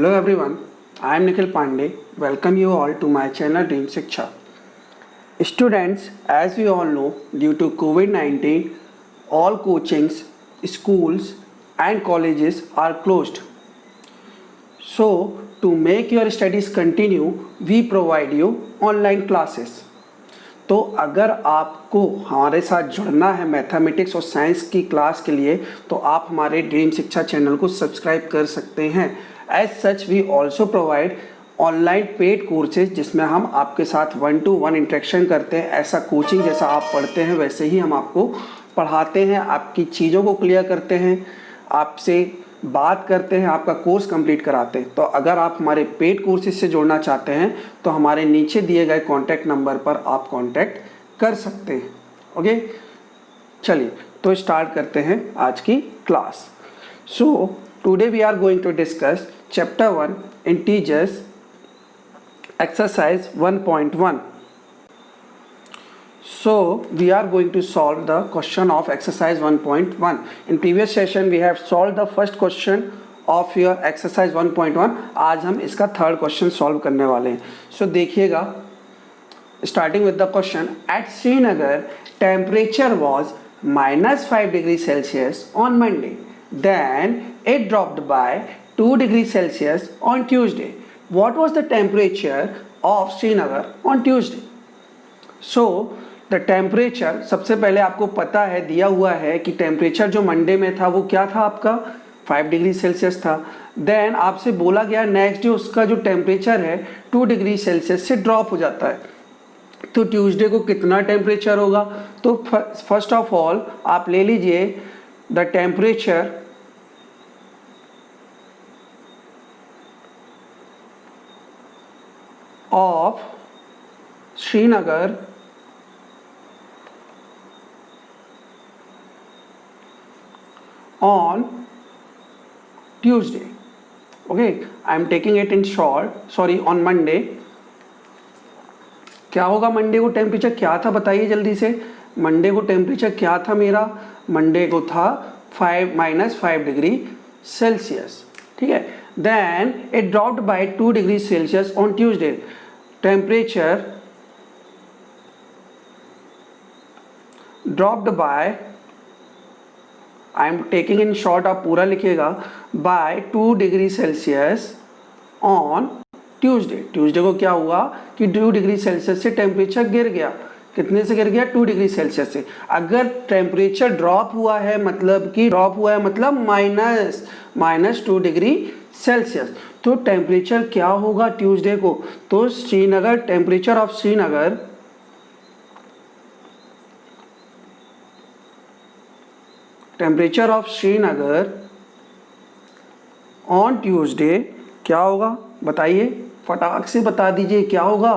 Hello everyone, I am Nikhil Pandey. Welcome you all to my channel Dream Shiksha. Students, as we all know, due to COVID-19, all coachings, schools and colleges are closed. So, to make your studies continue, we provide you online classes. तो अगर आपको हमारे साथ जुड़ना है mathematics और science की class के लिए तो आप हमारे ड्रीम शिक्षा चैनल को सब्सक्राइब कर सकते हैं। As such we also provide online paid courses जिसमें हम आपके साथ 1-to-1 इंटरेक्शन करते हैं। ऐसा कोचिंग जैसा आप पढ़ते हैं वैसे ही हम आपको पढ़ाते हैं, आपकी चीज़ों को क्लियर करते हैं, आपसे बात करते हैं, आपका कोर्स कंप्लीट कराते हैं। तो अगर आप हमारे पेड कोर्सेज से जुड़ना चाहते हैं तो हमारे नीचे दिए गए कॉन्टैक्ट नंबर पर आप कॉन्टैक्ट कर सकते हैं। ओके, चलिए तो स्टार्ट करते हैं आज की class. So today we are going to discuss chapter 1 integers exercise 1.1. So we are going to solve the question of exercise 1.1. In previous session we have solved the first question of your exercise 1.1. आज हम इसका third question solve करने वाले हैं। सो देखिएगा, starting with the question, at Srinagar temperature was -5 degrees Celsius on Monday, then it dropped by 2 degrees Celsius on Tuesday. What was the temperature of Srinagar on Tuesday? So the temperature, सबसे पहले आपको पता है, दिया हुआ है कि temperature जो मंडे में था वो क्या था आपका 5 डिग्री सेल्सियस था। देन आपसे बोला गया नेक्स्ट डे उसका जो टेम्परेचर है 2 डिग्री सेल्सियस से ड्रॉप हो जाता है। तो ट्यूसडे को कितना टेम्परेचर होगा? तो फर्स्ट ऑफ ऑल आप ले लीजिए the temperature of Srinagar on Tuesday. Okay, I am taking it in short. Sorry, on Monday. क्या होगा मंडे को टेम्परेचर क्या था बताइए जल्दी से। मंडे को टेम्परेचर क्या था मेरा? मंडे को था -5 डिग्री सेल्सियस। ठीक है, then it dropped by 2 degrees Celsius on Tuesday. Temperature dropped by, I am taking in short, आप पूरा लिखिएगा, by 2 degree Celsius on Tuesday. Tuesday को क्या हुआ कि 2 डिग्री सेल्सियस से टेम्परेचर गिर गया। कितने से गिर गया? 2 डिग्री सेल्सियस से। अगर टेम्परेचर ड्रॉप हुआ है मतलब कि ड्रॉप हुआ है मतलब -2 डिग्री सेल्सियस। तो टेम्परेचर क्या होगा ट्यूसडे को? तो Srinagar, temperature of Srinagar on Tuesday क्या होगा बताइए, फटाक से बता दीजिए क्या होगा।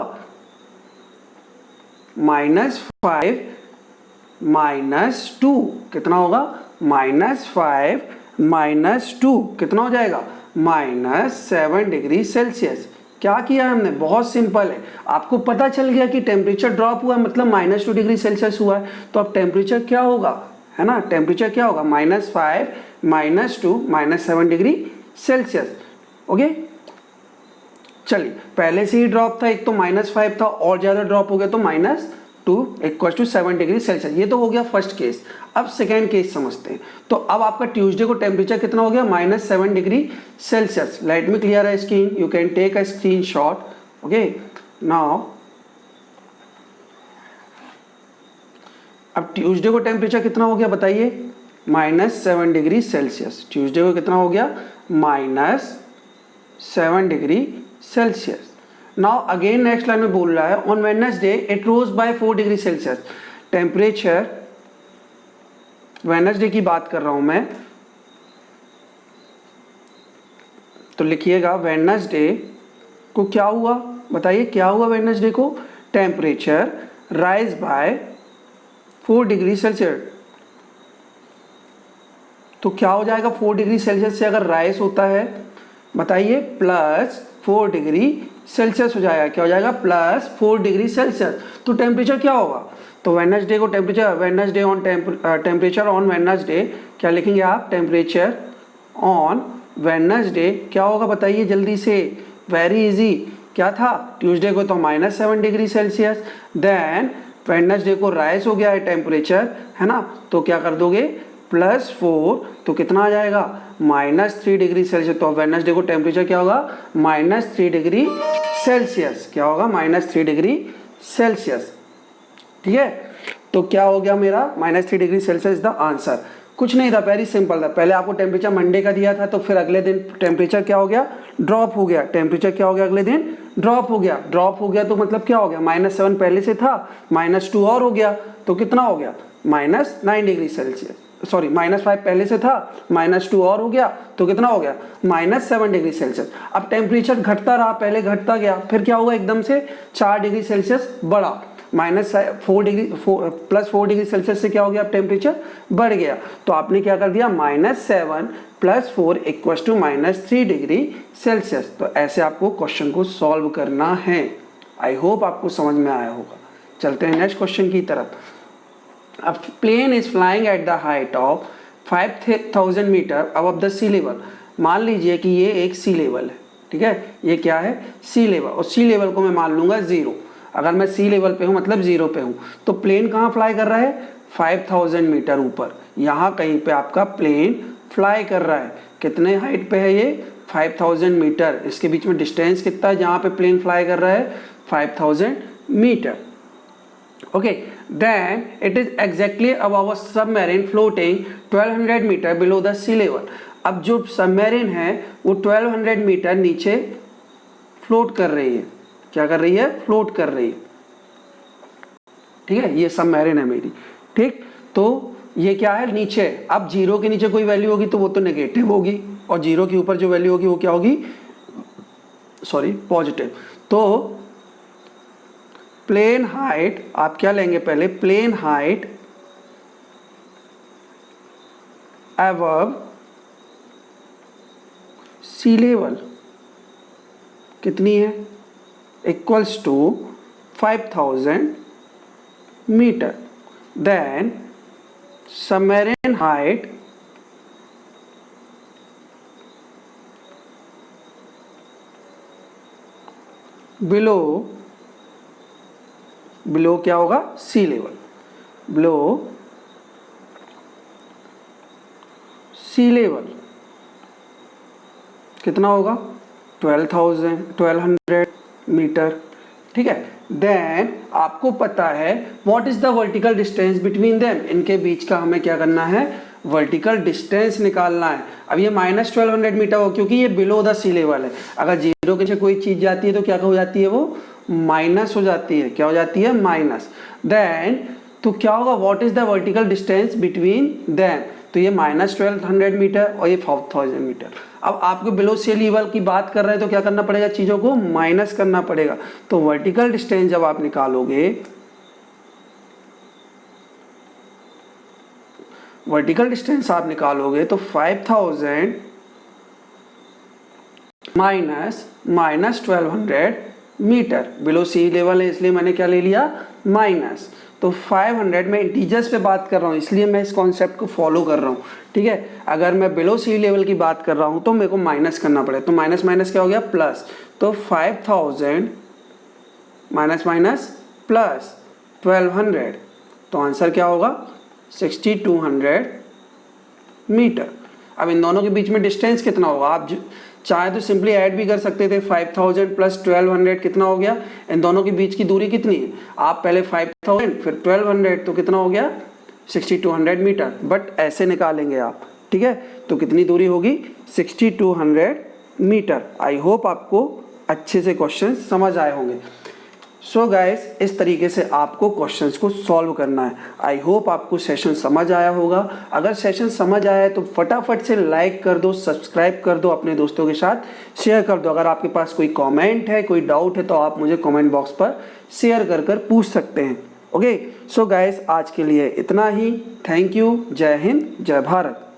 -5 -2 कितना होगा? -5 -2 कितना हो जाएगा? -7 डिग्री सेल्सियस। क्या किया हमने? बहुत सिंपल है, आपको पता चल गया कि टेम्परेचर ड्रॉप हुआ मतलब -2 डिग्री सेल्सियस हुआ है। तो अब टेम्परेचर क्या होगा, है ना? टेम्परेचर क्या होगा? -5 -2 -7 डिग्री सेल्सियस। ओके, चलिए पहले से ही ड्रॉप था, एक तो -5 था और ज़्यादा ड्रॉप हो गया तो -2 = 7 डिग्री सेल्सियस। ये तो हो गया फर्स्ट केस। अब सेकेंड केस समझते हैं। तो अब आपका ट्यूसडे को टेम्परेचर कितना हो गया? -7 degree Celsius. Let me clear a screen, you can take a screenshot. Okay, now अब ट्यूसडे को टेम्परेचर कितना हो गया बताइए? -7 डिग्री सेल्सियस। ट्यूसडे को कितना हो गया? -7 degree Celsius. Now again next line में बोल रहा है on Wednesday it rose by 4 degree Celsius. Temperature Wednesday की बात कर रहा हूं मैं, तो लिखिएगा वेडनेसडे को क्या हुआ बताइए, क्या हुआ वेडनेसडे को? Temperature rise by 4 degree Celsius. तो क्या हो जाएगा 4 डिग्री सेल्सियस से अगर राइज होता है बताइए? +4 डिग्री सेल्सियस हो जाएगा। क्या हो जाएगा? +4 डिग्री सेल्सियस। तो टेम्परेचर क्या होगा? तो वेडनेसडे को टेम्परेचर ऑन वेडनेसडे क्या लिखेंगे आप? टेम्परेचर ऑन वेडनेसडे क्या होगा बताइए जल्दी से, वेरी इजी, क्या था, ट्यूसडे को तो -7 डिग्री सेल्सियस, देन वेडनेसडे को राइज हो गया है टेम्परेचर, है ना, तो क्या कर दोगे +4, तो कितना आ जाएगा -3 डिग्री सेल्सियस। तो वेडनेसडे को टेम्परेचर क्या होगा -3 डिग्री सेल्सियस, क्या होगा -3 डिग्री सेल्सियस, ठीक है। तो क्या हो गया मेरा -3 डिग्री सेल्सियस द आंसर। कुछ नहीं था, वेरी सिंपल था, पहले आपको टेम्परेचर मंडे का दिया था, तो फिर अगले दिन टेम्परेचर क्या हो गया ड्रॉप हो गया, टेम्परेचर क्या हो गया अगले दिन ड्रॉप हो गया, ड्रॉप हो गया तो मतलब क्या हो गया -7 पहले से था, -2 और हो गया, तो कितना हो गया -9 डिग्री सेल्सियस, सॉरी -5 पहले से था, -2 और हो गया, तो कितना हो गया -7 डिग्री सेल्सियस। अब टेम्परेचर घटता रहा, पहले घटता गया, फिर क्या हुआ एकदम से 4 डिग्री सेल्सियस बढ़ा, -4 डिग्री +4 डिग्री सेल्सियस से क्या हो गया अब टेम्परेचर बढ़ गया, तो आपने क्या कर दिया -7 + 4 = -3 डिग्री सेल्सियस। तो ऐसे आपको क्वेश्चन को सॉल्व करना है। आई होप आपको समझ में आया होगा। चलते हैं नेक्स्ट क्वेश्चन की तरफ। अब plane is flying at the height of 5000 metre above the sea level. मान लीजिए कि ये एक सी लेवल है, ठीक है, ये क्या है सी लेवल, और सी लेवल को मैं मान लूंगा 0। अगर मैं सी लेवल पे हूँ मतलब 0 पे हूँ, तो प्लेन कहाँ फ्लाई कर रहा है 5000 मीटर ऊपर, यहाँ कहीं पे आपका प्लेन फ्लाई कर रहा है। कितने हाइट पे है ये 5000 मीटर, इसके बीच में डिस्टेंस कितना है जहाँ पे प्लेन फ्लाई कर रहा है 5000 metre. Okay, then it is exactly above a submarine floating 1200 metre below the sea level. अब जो सबमरीन है वो 1200 मीटर नीचे फ्लोट कर रही है, क्या कर रही है फ्लोट कर रही है, ठीक है, ये सबमरीन है मेरी, ठीक। तो ये क्या है नीचे, अब 0 के नीचे कोई वैल्यू होगी तो वो तो नेगेटिव होगी, और 0 के ऊपर जो वैल्यू होगी वो क्या होगी सॉरी पॉजिटिव। तो प्लेन हाइट आप क्या लेंगे पहले, plane height above sea level कितनी है equals to 5000 metre, then submarine height below क्या होगा sea level, below sea level कितना होगा 1200 मीटर, ठीक है। देन आपको पता है what is the vertical distance between them, इनके बीच का हमें क्या करना है वर्टिकल डिस्टेंस निकालना है। अब ये -1200 मीटर हो क्योंकि ये बिलो द सी लेवल है, अगर 0 के नीचे कोई चीज जाती है तो क्या हो जाती है वो माइनस हो जाती है, क्या हो जाती है माइनस। देन तो क्या होगा what is the vertical distance between them, तो ये -1200 मीटर और ये 5000 मीटर। अब आपको बिलो सी लेवल की बात कर रहे हैं तो क्या करना पड़ेगा चीजों को माइनस करना पड़ेगा। तो वर्टिकल डिस्टेंस जब आप निकालोगे, वर्टिकल डिस्टेंस आप निकालोगे तो 5000 minus -1200 metre, below sea level है इसलिए मैंने क्या ले लिया माइनस। तो 500 में इंटीजर्स पे बात कर रहा हूँ इसलिए मैं इस कॉन्सेप्ट को फॉलो कर रहा हूँ, ठीक है। अगर मैं बिलो सी लेवल की बात कर रहा हूँ तो मेरे को माइनस करना पड़ेगा, तो माइनस माइनस क्या हो गया प्लस, तो 5000 माइनस माइनस प्लस 1200, तो आंसर क्या होगा 6200 मीटर। अब इन दोनों के बीच में डिस्टेंस कितना होगा, आप चाहे तो सिंपली ऐड भी कर सकते थे, 5000 प्लस 1200 कितना हो गया, इन दोनों के बीच की दूरी कितनी है, आप पहले 5000 फिर 1200 तो कितना हो गया 6200 मीटर, बट ऐसे निकालेंगे आप, ठीक है। तो कितनी दूरी होगी 6200 मीटर। आई होप आपको अच्छे से क्वेश्चन समझ आए होंगे। सो गाइस इस तरीके से आपको क्वेश्चंस को सॉल्व करना है। आई होप आपको सेशन समझ आया होगा। अगर सेशन समझ आया है तो फटाफट से लाइक कर दो, सब्सक्राइब कर दो, अपने दोस्तों के साथ शेयर कर दो। अगर आपके पास कोई कमेंट है, कोई डाउट है तो आप मुझे कमेंट बॉक्स पर शेयर कर पूछ सकते हैं। ओके, सो गाइस आज के लिए इतना ही। Thank you. जय हिंद, जय भारत।